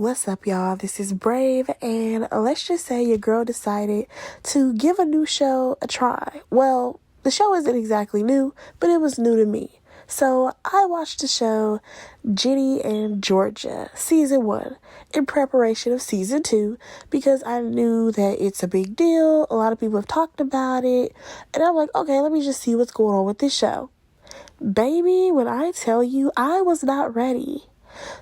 What's up, y'all? This is Brave, and let's just say your girl decided to give a new show a try. Well, the show isn't exactly new, but it was new to me. So I watched the show Ginny and Georgia, Season 1, in preparation of Season 2, because I knew that it's a big deal. A lot of people have talked about it, and I'm like, okay, let me just see what's going on with this show. Baby, when I tell you, I was not ready.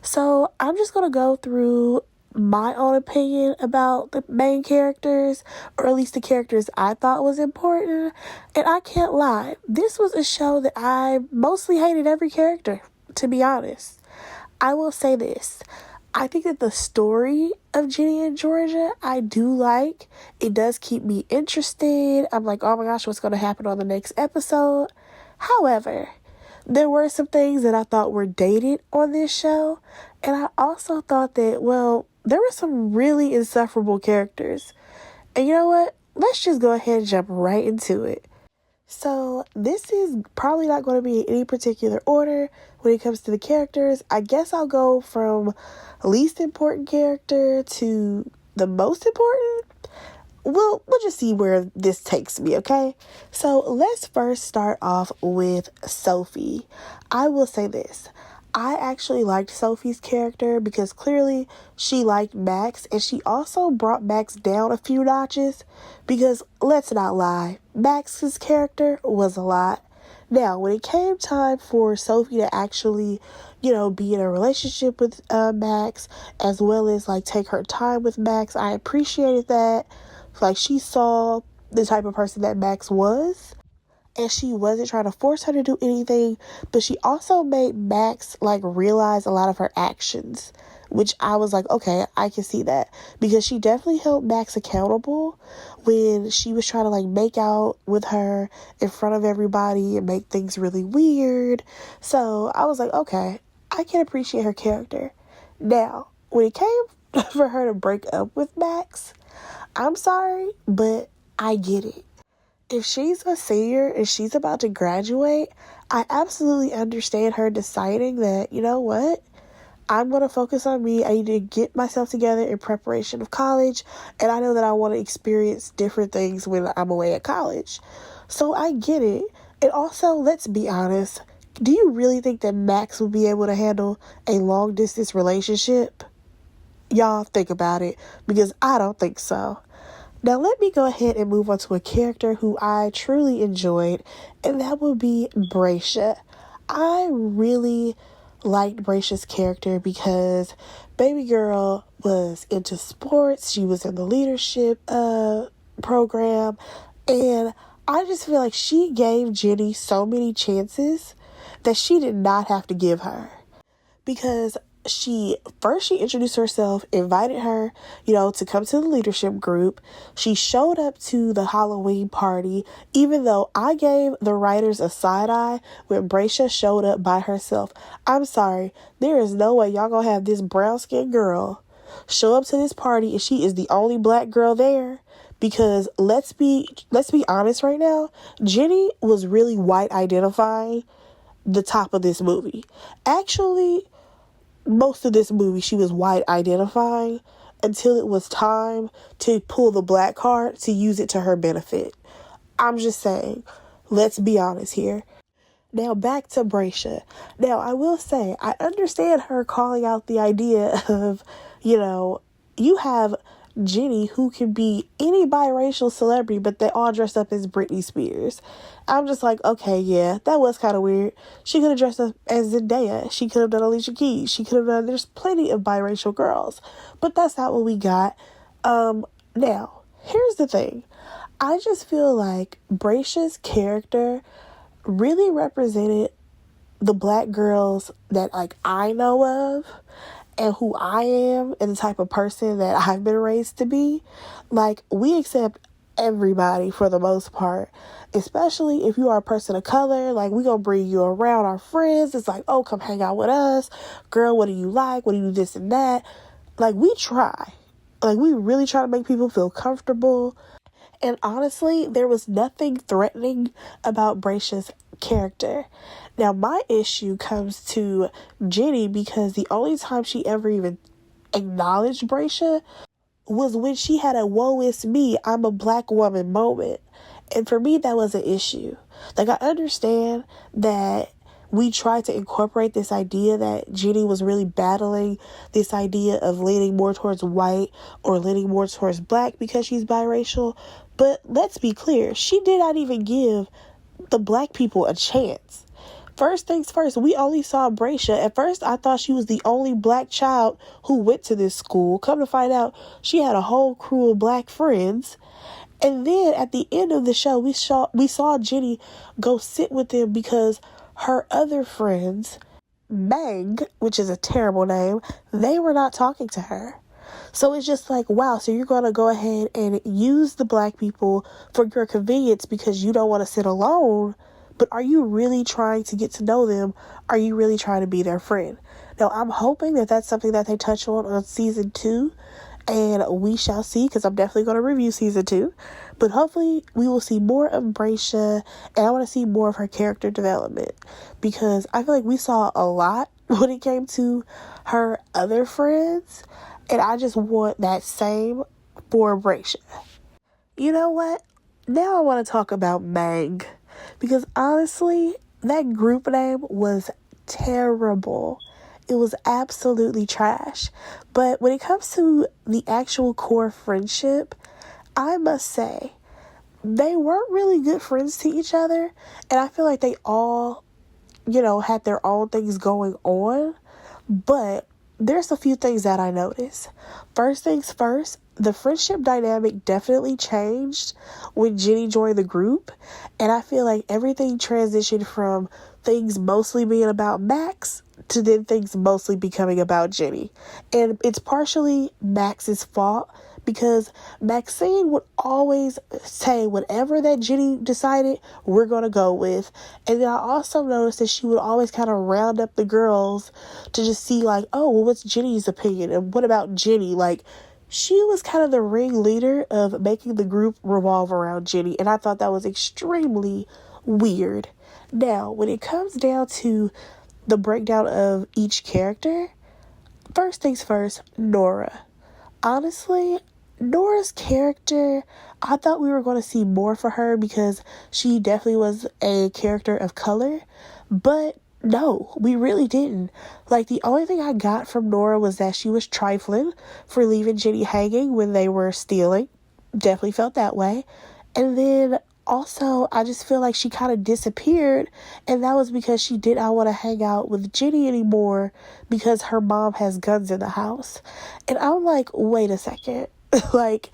So I'm just going to go through my own opinion about the main characters, or at least the characters I thought was important. And I can't lie, this was a show that I mostly hated every character, to be honest. I will say this. I think that the story of Ginny and Georgia, I do like. It does keep me interested. I'm like, oh my gosh, what's going to happen on the next episode? However, there were some things that I thought were dated on this show. And I also thought that, well, there were some really insufferable characters. And you know what? Let's just go ahead and jump right into it. So this is probably not going to be in any particular order when it comes to the characters. I guess I'll go from least important character to the most important. We'll just see where this takes me, okay? So let's first start off with Sophie. I will say this. I actually liked Sophie's character because clearly she liked Max, and she also brought Max down a few notches because, let's not lie, Max's character was a lot. Now, when it came time for Sophie to actually, be in a relationship with Max, as well as, take her time with Max, I appreciated that. She saw the type of person that Max was, and she wasn't trying to force her to do anything, but she also made Max, realize a lot of her actions, which I was like, okay, I can see that, because she definitely held Max accountable when she was trying to, make out with her in front of everybody and make things really weird. So I was like, okay, I can appreciate her character. Now, when it came for her to break up with Max, I'm sorry, but I get it. If she's a senior and she's about to graduate, I absolutely understand her deciding that, you know what? I'm going to focus on me. I need to get myself together in preparation of college. And I know that I want to experience different things when I'm away at college. So I get it. And also, let's be honest. Do you really think that Max will be able to handle a long distance relationship? Y'all think about it, because I don't think so. Now let me go ahead and move on to a character who I truly enjoyed, and that would be Bracia. I really liked Bracia's character because baby girl was into sports. She was in the leadership program, and I just feel like she gave Ginny so many chances that she did not have to give her, because she introduced herself, invited her, to come to the leadership group. She showed up to the Halloween party, even though I gave the writers a side eye when Bracia showed up by herself. I'm sorry, there is no way y'all gonna have this brown skinned girl show up to this party and she is the only black girl there. Because let's be honest right now, Ginny was really white identifying the top of this movie. Actually, most of this movie, she was white identifying until it was time to pull the black card to use it to her benefit. I'm just saying, let's be honest here. Now back to Bracia. Now I will say, I understand her calling out the idea of, you have Ginny who can be any biracial celebrity, but they all dressed up as Britney Spears. I'm just like, okay, yeah, that was kind of weird. She could have dressed up as Zendaya. She could have done Alicia Keys. She could have done, there's plenty of biracial girls, but that's not what we got. Now, here's the thing. I just feel like Bracia's character really represented the black girls that, I know of, and who I am, and the type of person that I've been raised to be. We accept everybody for the most part, especially if you are a person of color. We gonna bring you around our friends. It's like, oh, come hang out with us. Girl, what do you like? What do you do this and that? We try. We really try to make people feel comfortable. And honestly, there was nothing threatening about Bracia's character. Now, my issue comes to Ginny because the only time she ever even acknowledged Braysha was when she had a woe is me, I'm a black woman moment. And for me, that was an issue. Like, I understand that we tried to incorporate this idea that Ginny was really battling this idea of leaning more towards white or leaning more towards black because she's biracial. But let's be clear, she did not even give the black people a chance. First things first, we only saw Braysha. At first, I thought she was the only black child who went to this school. Come to find out, she had a whole crew of black friends. And then at the end of the show, we saw Ginny go sit with them because her other friends, Meg, which is a terrible name, they were not talking to her. So it's just like, wow, so you're going to go ahead and use the black people for your convenience because you don't want to sit alone. But are you really trying to get to know them? Are you really trying to be their friend? Now, I'm hoping that that's something that they touch on season 2. And we shall see, because I'm definitely going to review season 2. But hopefully we will see more of Braysha, and I want to see more of her character development. Because I feel like we saw a lot when it came to her other friends. And I just want that same for Braysha. You know what? Now I want to talk about Meg. Because honestly, that group name was terrible. It was absolutely trash. But when it comes to the actual core friendship, I must say, they weren't really good friends to each other. And I feel like they all, had their own things going on. But there's a few things that I noticed. First things first, the friendship dynamic definitely changed when Ginny joined the group. And I feel like everything transitioned from things mostly being about Max to then things mostly becoming about Ginny. And it's partially Max's fault because Maxine would always say whatever that Ginny decided, we're going to go with. And then I also noticed that she would always kind of round up the girls to just see like, oh, well, what's Ginny's opinion? And what about Ginny? Like, she was kind of the ringleader of making the group revolve around Ginny. And I thought that was extremely weird. Now, when it comes down to the breakdown of each character, first things first, Nora. Honestly, Nora's character, I thought we were going to see more for her because she definitely was a character of color, but no, we really didn't. Like, the only thing I got from Nora was that she was trifling for leaving Ginny hanging when they were stealing. Definitely felt that way. And then also, I just feel like she kind of disappeared, and that was because she did not want to hang out with Ginny anymore because her mom has guns in the house. And I'm like, wait a second. Like,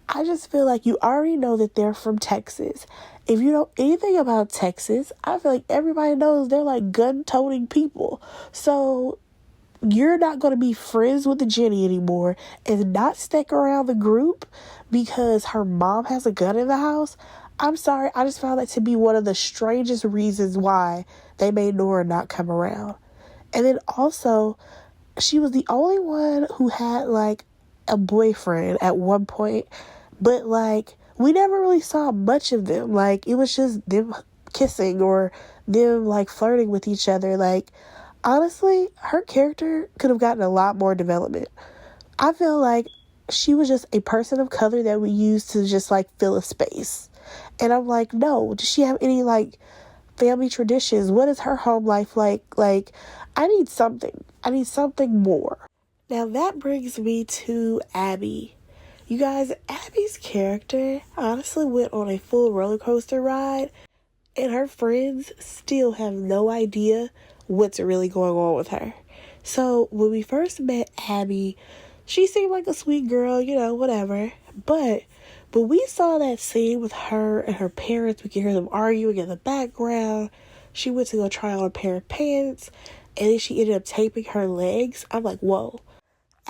I just feel like you already know that they're from Texas. If you know anything about Texas, I feel like everybody knows they're like gun-toting people. So you're not going to be friends with the Ginny anymore and not stick around the group because her mom has a gun in the house. I'm sorry, I just found that to be one of the strangest reasons why they made Nora not come around. And then also, she was the only one who had like a boyfriend at one point, but like we never really saw much of them. Like, it was just them kissing or them like flirting with each other. Like, honestly, her character could have gotten a lot more development. I feel like she was just a person of color that we used to just like fill a space. And I'm like, no, does she have any like family traditions? What is her home life like? Like, I need something more. Now that brings me to Abby. You guys, Abby's character honestly went on a full roller coaster ride, and her friends still have no idea what's really going on with her. So when we first met Abby, she seemed like a sweet girl, whatever. But when we saw that scene with her and her parents, we could hear them arguing in the background. She went to go try on a pair of pants, and then she ended up taping her legs. I'm like, whoa.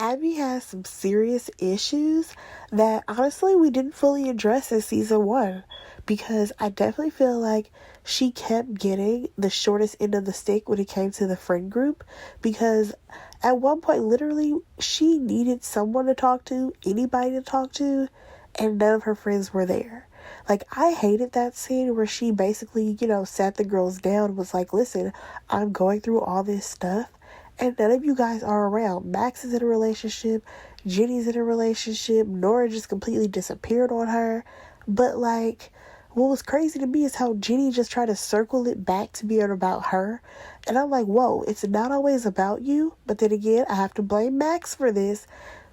Abby has some serious issues that honestly we didn't fully address in season 1, because I definitely feel like she kept getting the shortest end of the stick when it came to the friend group, because at one point literally she needed someone to talk to, anybody to talk to, and none of her friends were there. Like, I hated that scene where she basically, sat the girls down and was like, listen, I'm going through all this stuff and none of you guys are around. Max is in a relationship, Ginny's in a relationship, Nora just completely disappeared on her. But like, what was crazy to me is how Ginny just tried to circle it back to being about her. And I'm like, whoa, it's not always about you. But then again, I have to blame Max for this,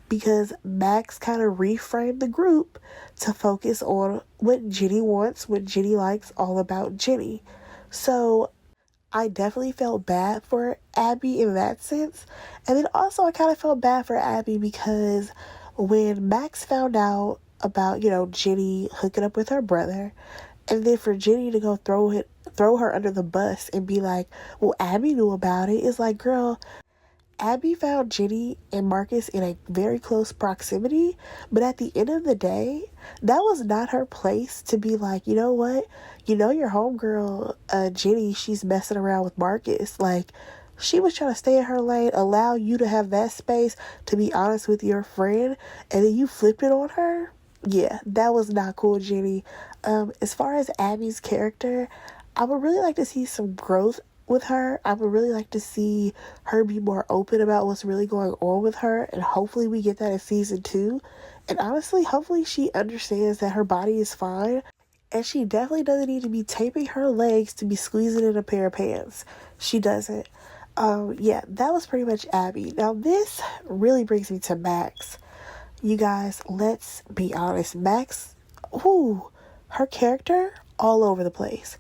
because Max kind of reframed the group to focus on what Ginny wants, what Ginny likes, all about Ginny. So I definitely felt bad for Abby in that sense. And then also I kind of felt bad for Abby because when Max found out about, Ginny hooking up with her brother, and then for Ginny to go throw her under the bus and be like, well, Abby knew about it. It's like, girl, Abby found Ginny and Marcus in a very close proximity, but at the end of the day, that was not her place to be like, you know what? Your homegirl, Ginny, she's messing around with Marcus. Like, she was trying to stay in her lane, allow you to have that space to be honest with your friend, and then you flipped it on her? Yeah, that was not cool, Ginny. As far as Abby's character, I would really like to see some growth with her. I would really like to see her be more open about what's really going on with her, and hopefully we get that in season 2. And honestly, hopefully she understands that her body is fine, and she definitely doesn't need to be taping her legs to be squeezing in a pair of pants. She doesn't. Yeah, that was pretty much Abby. Now this really brings me to Max. You guys, let's be honest. Max, her character all over the place.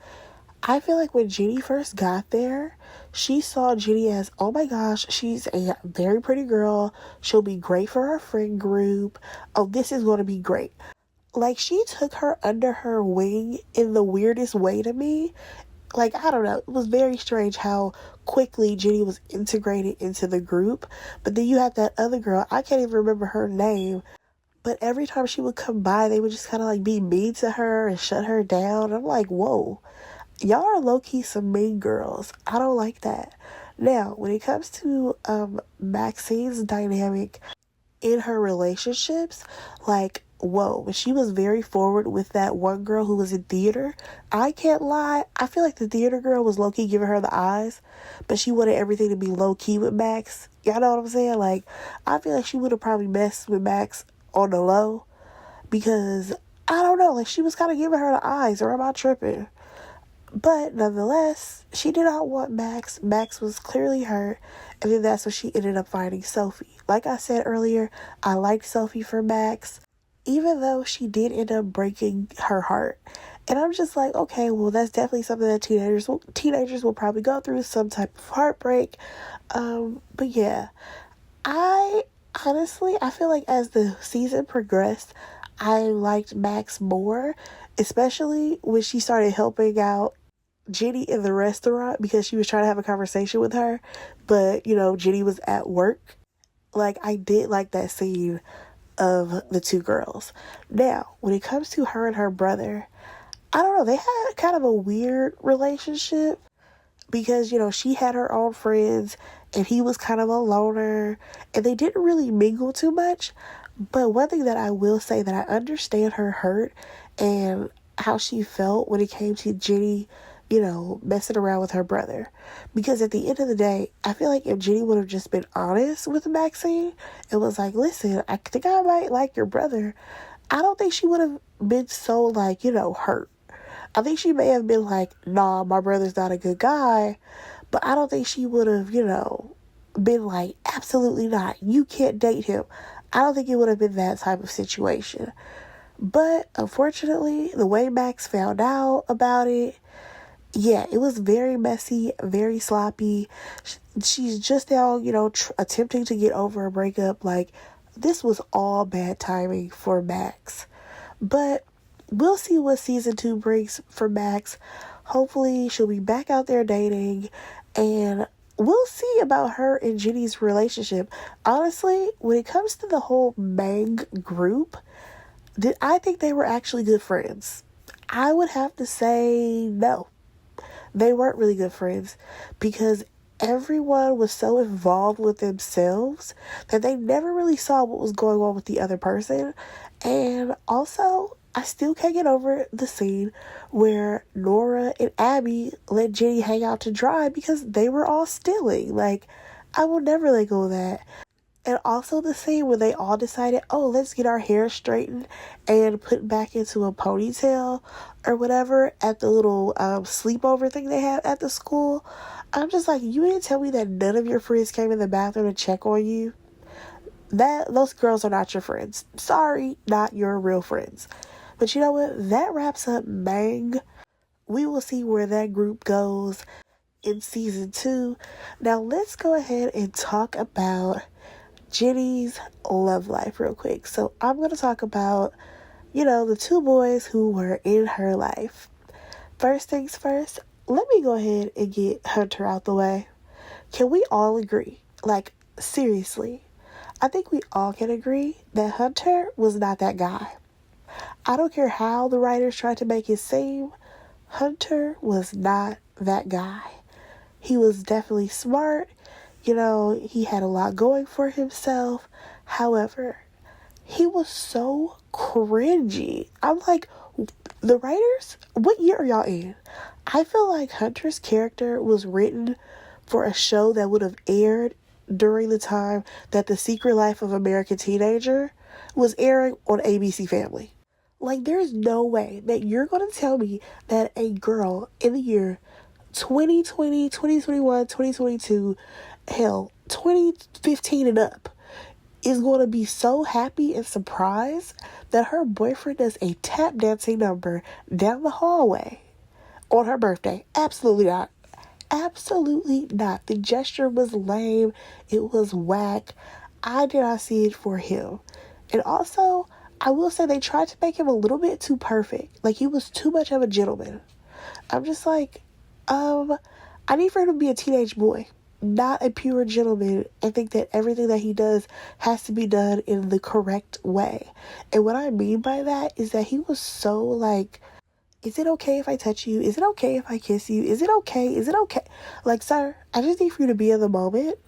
I feel like when Ginny first got there, she saw Ginny as, oh my gosh, she's a very pretty girl. She'll be great for our friend group. Oh, this is going to be great. Like, she took her under her wing in the weirdest way to me. Like, I don't know. It was very strange how quickly Ginny was integrated into the group. But then you had that other girl. I can't even remember her name. But every time she would come by, they would just kind of like be mean to her and shut her down. I'm like, whoa. Y'all are low-key some mean girls. I don't like that. Now, when it comes to Maxine's dynamic in her relationships, like, whoa, when she was very forward with that one girl who was in theater, I can't lie, I feel like the theater girl was low-key giving her the eyes, but she wanted everything to be low-key with Max. Y'all know what I'm saying? Like, I feel like she would have probably messed with Max on the low, because, I don't know, like, she was kind of giving her the eyes, or am I tripping? But nonetheless, she did not want Max. Max was clearly hurt. And then that's when she ended up finding Sophie. Like I said earlier, I liked Sophie for Max, even though she did end up breaking her heart. And I'm just like, okay, well, that's definitely something that teenagers will probably go through, some type of heartbreak. But yeah, I feel like as the season progressed, I liked Max more, especially when she started helping out Ginny in the restaurant because she was trying to have a conversation with her, but Ginny was at work. Like, I did like that scene of the two girls. Now, when it comes to her and her brother, I don't know, they had kind of a weird relationship because she had her own friends and he was kind of a loner, and they didn't really mingle too much. But one thing that I will say, that I understand her hurt and how she felt when it came to Ginny messing around with her brother. Because at the end of the day, I feel like if Ginny would have just been honest with Maxine and was like, listen, I think I might like your brother, I don't think she would have been so, like, hurt. I think she may have been like, nah, my brother's not a good guy, but I don't think she would have, been like, absolutely not, you can't date him. I don't think it would have been that type of situation. But unfortunately, the way Max found out about it, yeah, it was very messy, very sloppy. She's just now, attempting to get over a breakup. Like, this was all bad timing for Max. But we'll see what season 2 brings for Max. Hopefully, she'll be back out there dating, and we'll see about her and Ginny's relationship. Honestly, when it comes to the whole Mang group, I think they were actually good friends. I would have to say no. They weren't really good friends because everyone was so involved with themselves that they never really saw what was going on with the other person. And also, I still can't get over the scene where Nora and Abby let Ginny hang out to dry because they were all stealing. Like, I will never let go of that. And also the scene where they all decided, oh, let's get our hair straightened and put back into a ponytail or whatever at the little sleepover thing they have at the school. I'm just like, you didn't tell me that none of your friends came in the bathroom to check on you. Those girls are not your friends. Sorry, not your real friends. But you know what? That wraps up Mang. We will see where that group goes in season 2. Now let's go ahead and talk about Ginny's love life real quick. So I'm going to talk about, the 2 boys who were in her life. First things first, let me go ahead and get Hunter out the way. Can we all agree? Like, seriously, I think we all can agree that Hunter was not that guy. I don't care how the writers tried to make it seem, Hunter was not that guy. He was definitely smart. He had a lot going for himself. However, he was so cringy. I'm like, the writers, what year are y'all in? I feel like Hunter's character was written for a show that would have aired during the time that The Secret Life of American Teenager was airing on ABC Family. Like, there's no way that you're going to tell me that a girl in the year 2020, 2021, 2022, hell, 2015 and up is going to be so happy and surprised that her boyfriend does a tap dancing number down the hallway on her birthday. Absolutely not. Absolutely not. The gesture was lame. It was whack. I did not see it for him. And also, I will say they tried to make him a little bit too perfect. Like, he was too much of a gentleman. I'm just like, I need for him to be a teenage boy, not a pure gentleman, and think that everything that he does has to be done in the correct way. And what I mean by that is that he was so like, is it okay if I touch you? Is it okay if I kiss you? Is it okay? Is it okay? Like, sir, I just need for you to be in the moment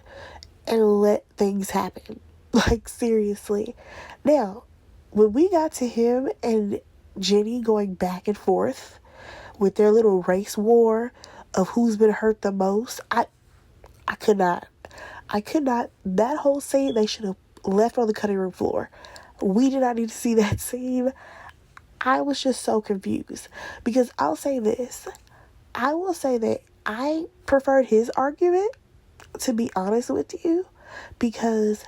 and let things happen. Like, seriously. Now, when we got to him and Ginny going back and forth with their little race war of who's been hurt the most, I could not. That whole scene, they should have left on the cutting room floor. We did not need to see that scene. I was just so confused. Because I'll say this. I will say that I preferred his argument, to be honest with you, because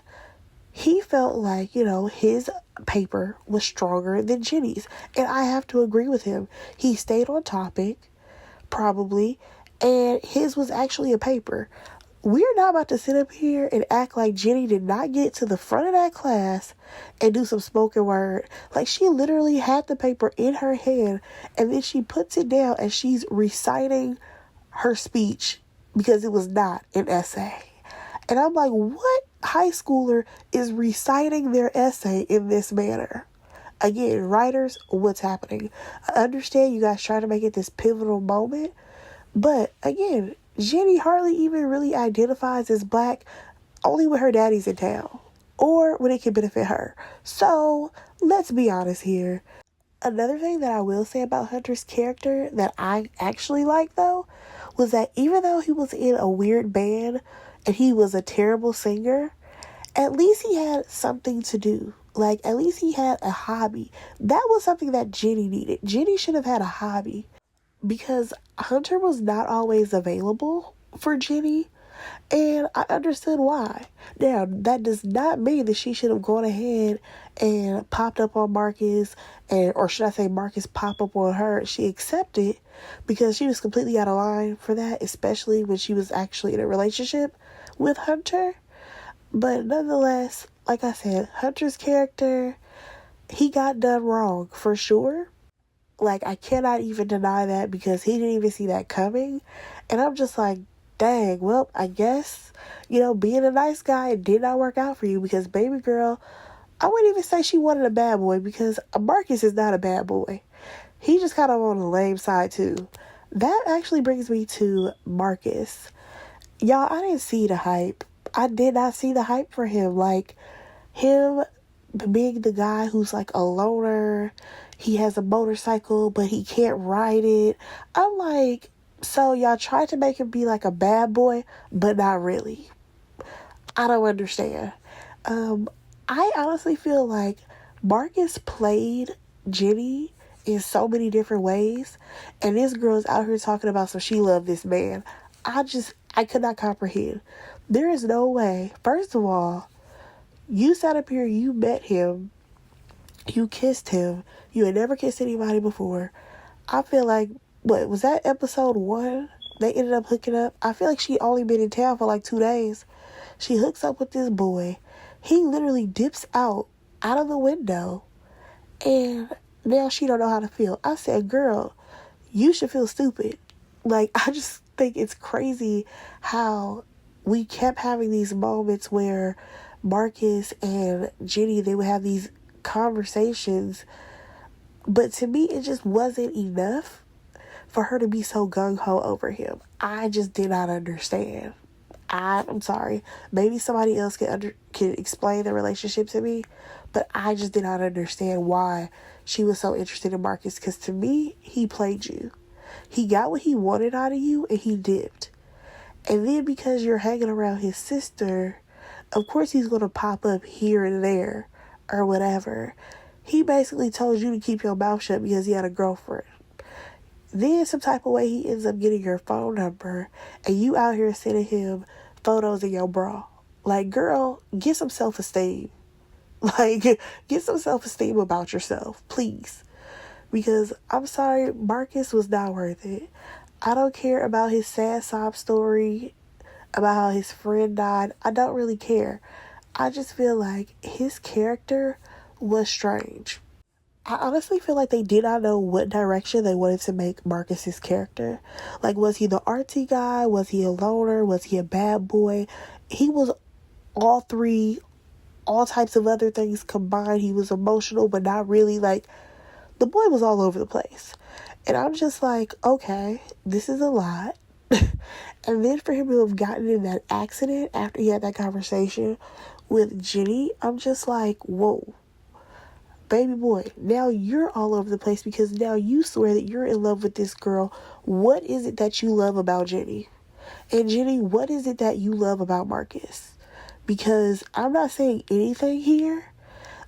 he felt like, his paper was stronger than Ginny's. And I have to agree with him. He stayed on topic, probably, and his was actually a paper. We're not about to sit up here and act like Ginny did not get to the front of that class and do some spoken word. Like, she literally had the paper in her hand and then she puts it down and she's reciting her speech because it was not an essay. And I'm like, what high schooler is reciting their essay in this manner? Again, writers, what's happening? I understand you guys trying to make it this pivotal moment, but again, Ginny hardly even really identifies as black, only when her daddy's in town or when it can benefit her. So let's be honest here. Another thing that I will say about Hunter's character that I actually like, though, was that even though he was in a weird band and he was a terrible singer, at least he had something to do. Like, at least he had a hobby. That was something that Ginny needed. Ginny should have had a hobby because Hunter was not always available for Ginny. And I understood why. Now, that does not mean that she should have gone ahead and popped up on Marcus, or should I say Marcus pop up on her. She accepted because she was completely out of line for that, especially when she was actually in a relationship with Hunter. But nonetheless, like I said, Hunter's character, he got done wrong for sure. Like, I cannot even deny that because he didn't even see that coming. And I'm just like, dang, well, I guess, being a nice guy did not work out for you because, baby girl, I wouldn't even say she wanted a bad boy because Marcus is not a bad boy. He just kind of on the lame side, too. That actually brings me to Marcus. Y'all, I didn't see the hype. I did not see the hype for him. Like, him being the guy who's like a loner, he has a motorcycle, but he can't ride it. I'm like, so y'all tried to make him be like a bad boy, but not really. I don't understand. I honestly feel like Marcus played Ginny in so many different ways, and this girl's out here talking about so she loved this man. I could not comprehend. There is no way. First of all, you sat up here, you met him, you kissed him, you had never kissed anybody before. I feel like, what was that, episode 1? They ended up hooking up. I feel like she only been in town for like 2 days. She hooks up with this boy. He literally dips out of the window, and now she don't know how to feel. I said, girl, you should feel stupid. Like, I just think it's crazy how we kept having these moments where Marcus and Ginny, they would have these conversations, but to me, it just wasn't enough for her to be so gung-ho over him. I just did not understand. I'm sorry. Maybe somebody else can explain the relationship to me, but I just did not understand why she was so interested in Marcus, because to me, he played you. He got what he wanted out of you, and he dipped. And then because you're hanging around his sister, of course he's going to pop up here and there or whatever. He basically told you to keep your mouth shut because he had a girlfriend. Then some type of way he ends up getting your phone number, and you out here sending him photos of your bra. Like, girl, get some self-esteem. Like, get some self-esteem about yourself, please. Because, I'm sorry, Marcus was not worth it. I don't care about his sad sob story, about how his friend died. I don't really care. I just feel like his character was strange. I honestly feel like they did not know what direction they wanted to make Marcus's character. Like, was he the artsy guy? Was he a loner? Was he a bad boy? He was all three, all types of other things combined. He was emotional, but not really. Like, the boy was all over the place. And I'm just like, okay, this is a lot. And then for him to have gotten in that accident after he had that conversation with Ginny, I'm just like, whoa. Baby boy, now you're all over the place because now you swear that you're in love with this girl. What is it that you love about Ginny? And Ginny, what is it that you love about Marcus? Because I'm not saying anything here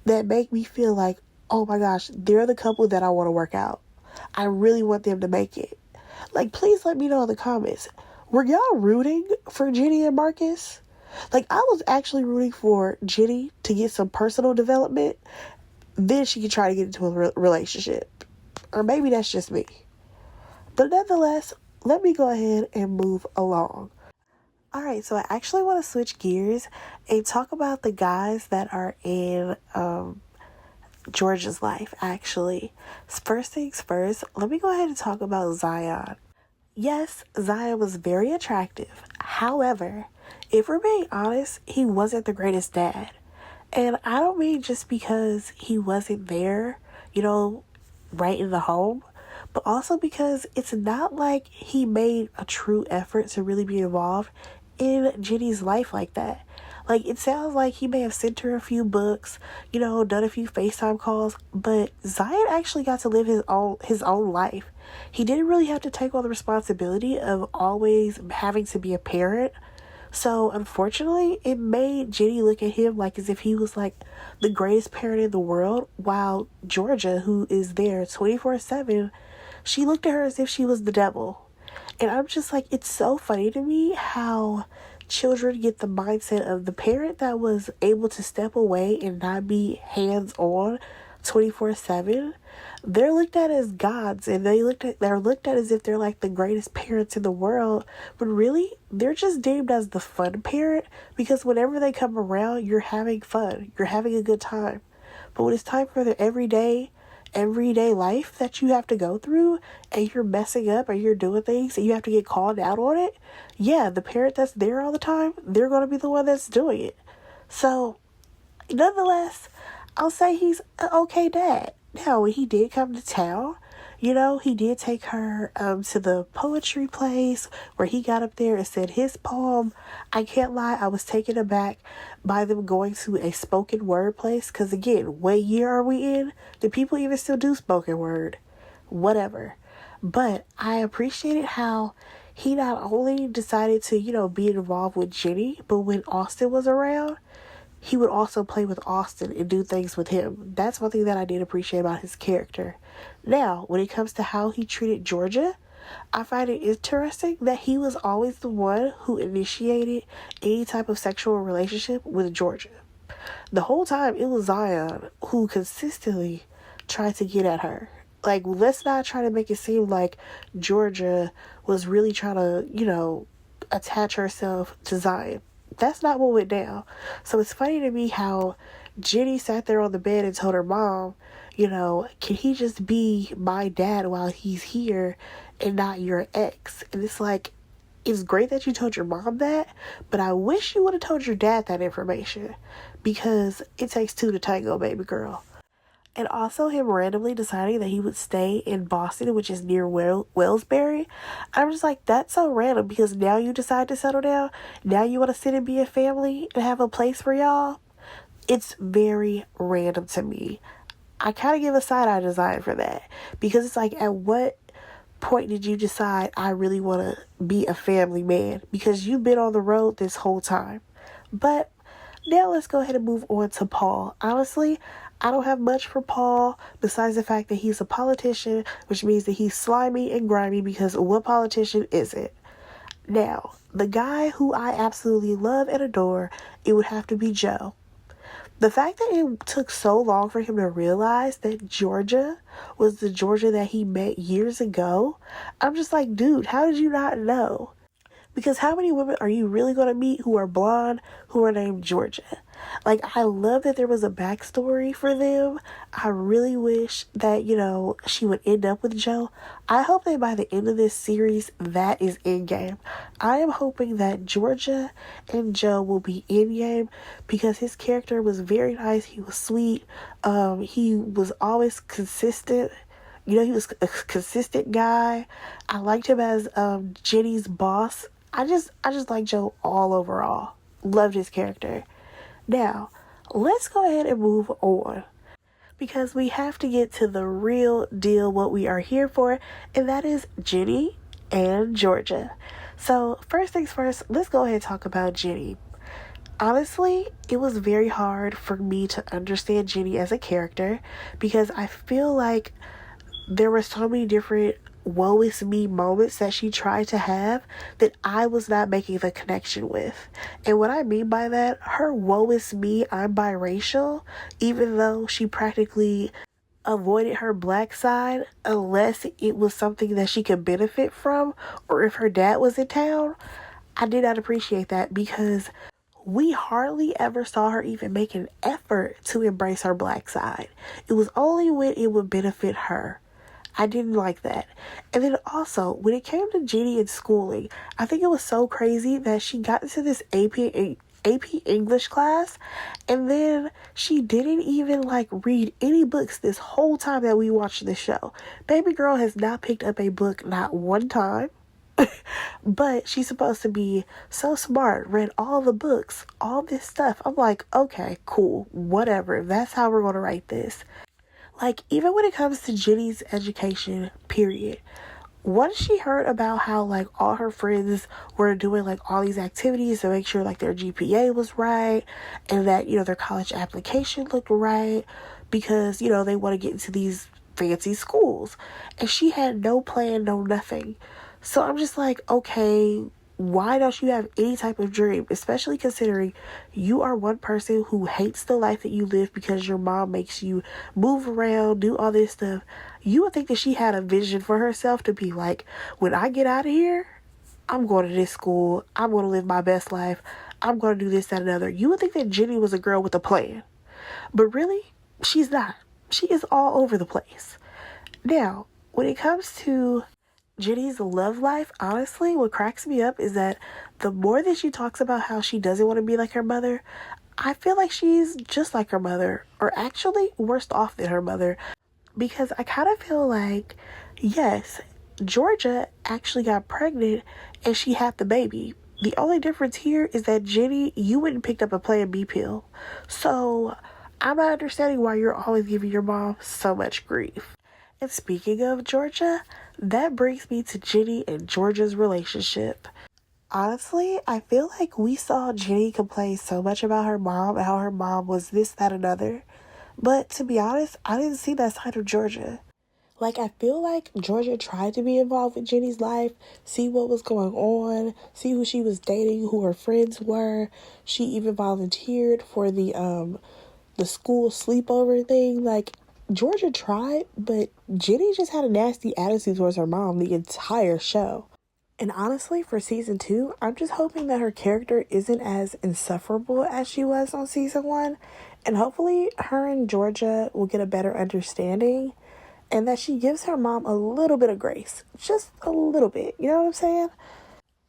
that make me feel like, oh my gosh, they're the couple that I want to work out. I really want them to make it. Like, please let me know in the comments. Were y'all rooting for Ginny and Marcus? Like, I was actually rooting for Ginny to get some personal development. Then she could try to get into a relationship. Or maybe that's just me. But nonetheless, let me go ahead and move along. Alright, so I actually want to switch gears and talk about the guys that are in Georgia's life, actually. First things first, let me go ahead and talk about Zion. Yes, Zion was very attractive. However, if we're being honest, he wasn't the greatest dad. And I don't mean just because he wasn't there, right in the home, but also because it's not like he made a true effort to really be involved in Ginny's life like that. Like, it sounds like he may have sent her a few books, done a few FaceTime calls, but Zion actually got to live his own life. He didn't really have to take on the responsibility of always having to be a parent. So, unfortunately, it made Ginny look at him like as if he was like the greatest parent in the world, while Georgia, who is there 24/7, she looked at her as if she was the devil. And I'm just like, it's so funny to me how children get the mindset of the parent that was able to step away and not be hands-on 24/7. They're looked at as gods, and they're looked at as if they're like the greatest parents in the world, but really they're just deemed as the fun parent, because whenever they come around, you're having fun, you're having a good time. But when it's time for the everyday life that you have to go through, and you're messing up or you're doing things and you have to get called out on it, yeah, the parent that's there all the time, they're going to be the one that's doing it. So nonetheless, I'll say he's an okay dad. Now, when he did come to town, he did take her to the poetry place where he got up there and said his poem. I can't lie, I was taken aback by them going to a spoken word place. Because again, what year are we in? Do people even still do spoken word? Whatever. But I appreciated how he not only decided to, be involved with Ginny, but when Austin was around, he would also play with Austin and do things with him. That's one thing that I did appreciate about his character. Now, when it comes to how he treated Georgia, I find it interesting that he was always the one who initiated any type of sexual relationship with Georgia. The whole time it was Zion who consistently tried to get at her. Like, let's not try to make it seem like Georgia was really trying to, attach herself to Zion. That's not what went down. So it's funny to me how Jenny sat there on the bed and told her mom, can he just be my dad while he's here and not your ex? And it's like, it's great that you told your mom that, but I wish you would have told your dad that information, because it takes two to tango, baby girl. And also him randomly deciding that he would stay in Boston, which is near Wellsbury. I'm just like, that's so random, because now you decide to settle down. Now you want to sit and be a family and have a place for y'all. It's very random to me. I kind of give a side-eye design for that, because it's like, at what point did you decide I really want to be a family man? Because you've been on the road this whole time. But now let's go ahead and move on to Paul. Honestly, I don't have much for Paul besides the fact that he's a politician, which means that he's slimy and grimy, because what politician isn't? Now, the guy who I absolutely love and adore, it would have to be Joe. The fact that it took so long for him to realize that Georgia was the Georgia that he met years ago, I'm just like, dude, how did you not know? Because how many women are you really going to meet who are blonde, who are named Georgia? Like, I love that there was a backstory for them. I really wish that, she would end up with Joe. I hope that by the end of this series, that is in game. I am hoping that Georgia and Joe will be in game, because his character was very nice. He was sweet. He was always consistent. He was a consistent guy. I liked him as Jenny's boss. I just like Joe all overall. Loved his character. Now, let's go ahead and move on, because we have to get to the real deal, what we are here for, and that is Ginny and Georgia. So, first things first, let's go ahead and talk about Ginny. Honestly, it was very hard for me to understand Ginny as a character, because I feel like there were so many different woe is me moments that she tried to have that I was not making the connection with. And what I mean by that, her woe is me, I'm biracial, even though she practically avoided her black side unless it was something that she could benefit from, or if her dad was in town, I did not appreciate that, because we hardly ever saw her even make an effort to embrace her black side. It was only when it would benefit her. I didn't like that. And then also, when it came to Ginny and schooling, I think it was so crazy that she got into this AP English class, and then she didn't even read any books this whole time that we watched the show. Baby girl has not picked up a book not one time. But she's supposed to be so smart, read all the books, all this stuff. I'm like, okay, cool, whatever. That's how we're going to write this. Even when it comes to Ginny's education, period, once she heard about how, all her friends were doing, all these activities to make sure, their GPA was right, and that, their college application looked right, because, they want to get into these fancy schools, and she had no plan, no nothing. So I'm just like, okay, why don't you have any type of dream? Especially considering you are one person who hates the life that you live because your mom makes you move around, do all this stuff. You would think that she had a vision for herself to be like, when I get out of here, I'm going to this school. I'm going to live my best life. I'm going to do this, that, and another. You would think that Ginny was a girl with a plan. But really, she's not. She is all over the place. Now, when it comes to Ginny's love life, honestly, what cracks me up is that the more that she talks about how she doesn't want to be like her mother, I feel like she's just like her mother, or actually worse off than her mother, because I kind of feel like, yes, Georgia actually got pregnant and she had the baby. The only difference here is that Ginny, you went and picked up a Plan B pill. So I'm not understanding why you're always giving your mom so much grief. And speaking of Georgia, that brings me to Ginny and Georgia's relationship. Honestly, I feel like we saw Ginny complain so much about her mom, how her mom was this, that, another. But to be honest, I didn't see that side of Georgia. Like, I feel like Georgia tried to be involved with Ginny's life, see what was going on, see who she was dating, who her friends were. She even volunteered for the school sleepover thing. Like, Georgia tried, but Ginny just had a nasty attitude towards her mom the entire show. And honestly, for season 2, I'm just hoping that her character isn't as insufferable as she was on season 1. And hopefully her and Georgia will get a better understanding and that she gives her mom a little bit of grace. Just a little bit. You know what I'm saying?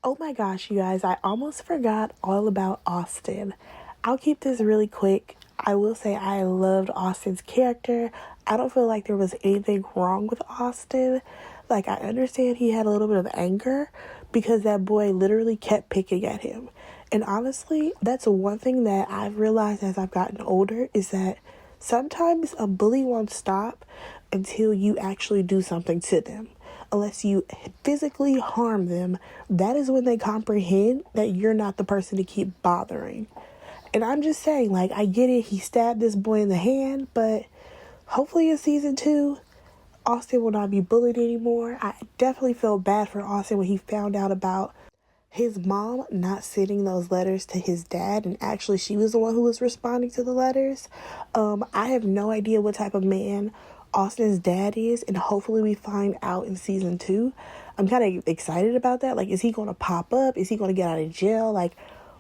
Oh my gosh, you guys, I almost forgot all about Austin. I'll keep this really quick. I will say I loved Austin's character. I don't feel like there was anything wrong with Austin. Like, I understand he had a little bit of anger because that boy literally kept picking at him. And honestly, that's one thing that I've realized as I've gotten older is that sometimes a bully won't stop until you actually do something to them. Unless you physically harm them, that is when they comprehend that you're not the person to keep bothering. And I'm just saying, like, I get it, he stabbed this boy in the hand, but hopefully in season 2, Austin will not be bullied anymore. I definitely felt bad for Austin when he found out about his mom not sending those letters to his dad, and actually she was the one who was responding to the letters. I have no idea what type of man Austin's dad is, and hopefully we find out in season 2. I'm kind of excited about that. Like, is he going to pop up? Is he going to get out of jail? Like,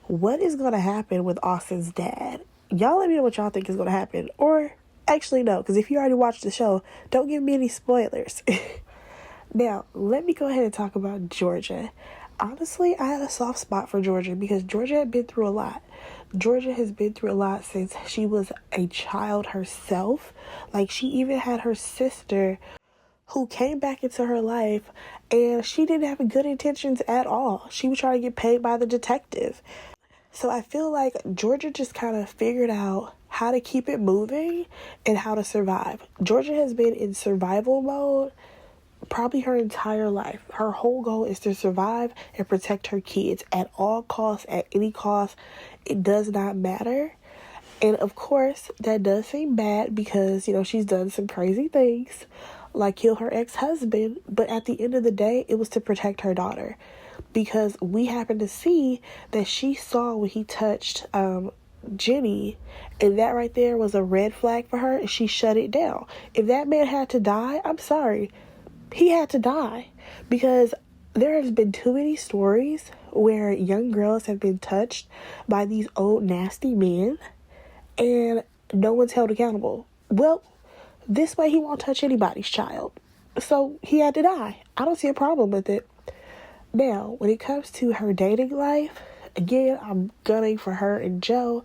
what is going to happen with Austin's dad? Y'all let me know what y'all think is going to happen. Or, actually, no, because if you already watched the show, don't give me any spoilers. Now, let me go ahead and talk about Georgia. Honestly, I had a soft spot for Georgia because Georgia had been through a lot. Georgia has been through a lot since she was a child herself. Like, she even had her sister who came back into her life, and she didn't have good intentions at all. She was trying to get paid by the detective. So I feel like Georgia just kind of figured out how to keep it moving and how to survive. Georgia has been in survival mode probably her entire life. Her whole goal is to survive and protect her kids at all costs, at any cost. It does not matter. And of course, that does seem bad because, you know, she's done some crazy things, like kill her ex-husband. But at the end of the day, it was to protect her daughter. Because we happened to see that she saw when he touched Ginny, and that right there was a red flag for her, and she shut it down. If that man had to die, I'm sorry, he had to die, because there has been too many stories where young girls have been touched by these old nasty men and no one's held accountable. Well, this way he won't touch anybody's child, so he had to die. I don't see a problem with it. Now, when it comes to her dating life, again, I'm gunning for her and Joe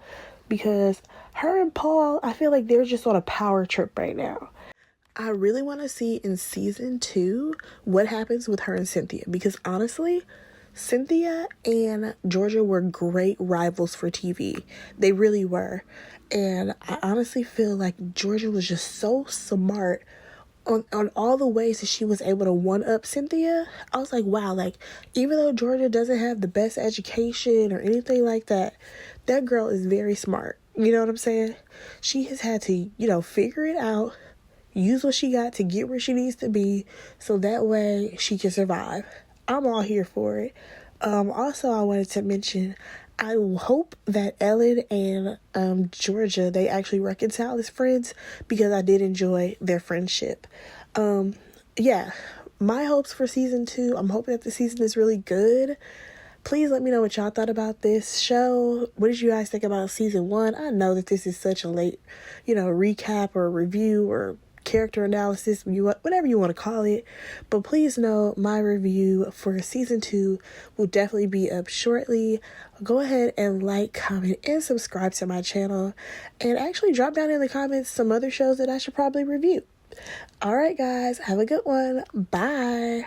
because her and Paul, I feel like they're just on a power trip right now. I really want to see in season 2 what happens with her and Cynthia, because honestly, Cynthia and Georgia were great rivals for TV. They really were. And I honestly feel like Georgia was just so smart on all the ways that she was able to one-up Cynthia. I was like, wow, like, even though Georgia doesn't have the best education or anything like that, that girl is very smart. You know what I'm saying? She has had to, you know, figure it out, use what she got to get where she needs to be, so that way she can survive. I'm all here for it. Also, I wanted to mention, I hope that Ellen and Georgia, they actually reconcile as friends, because I did enjoy their friendship. Yeah, my hopes for season 2, I'm hoping that the season is really good. Please let me know what y'all thought about this show. What did you guys think about season 1? I know that this is such a late, you know, recap or review or character analysis, whatever you want to call it, but please know my review for season 2 will definitely be up shortly. Go ahead and like, comment, and subscribe to my channel, and actually drop down in the comments some other shows that I should probably review. All right, guys, have a good one. Bye.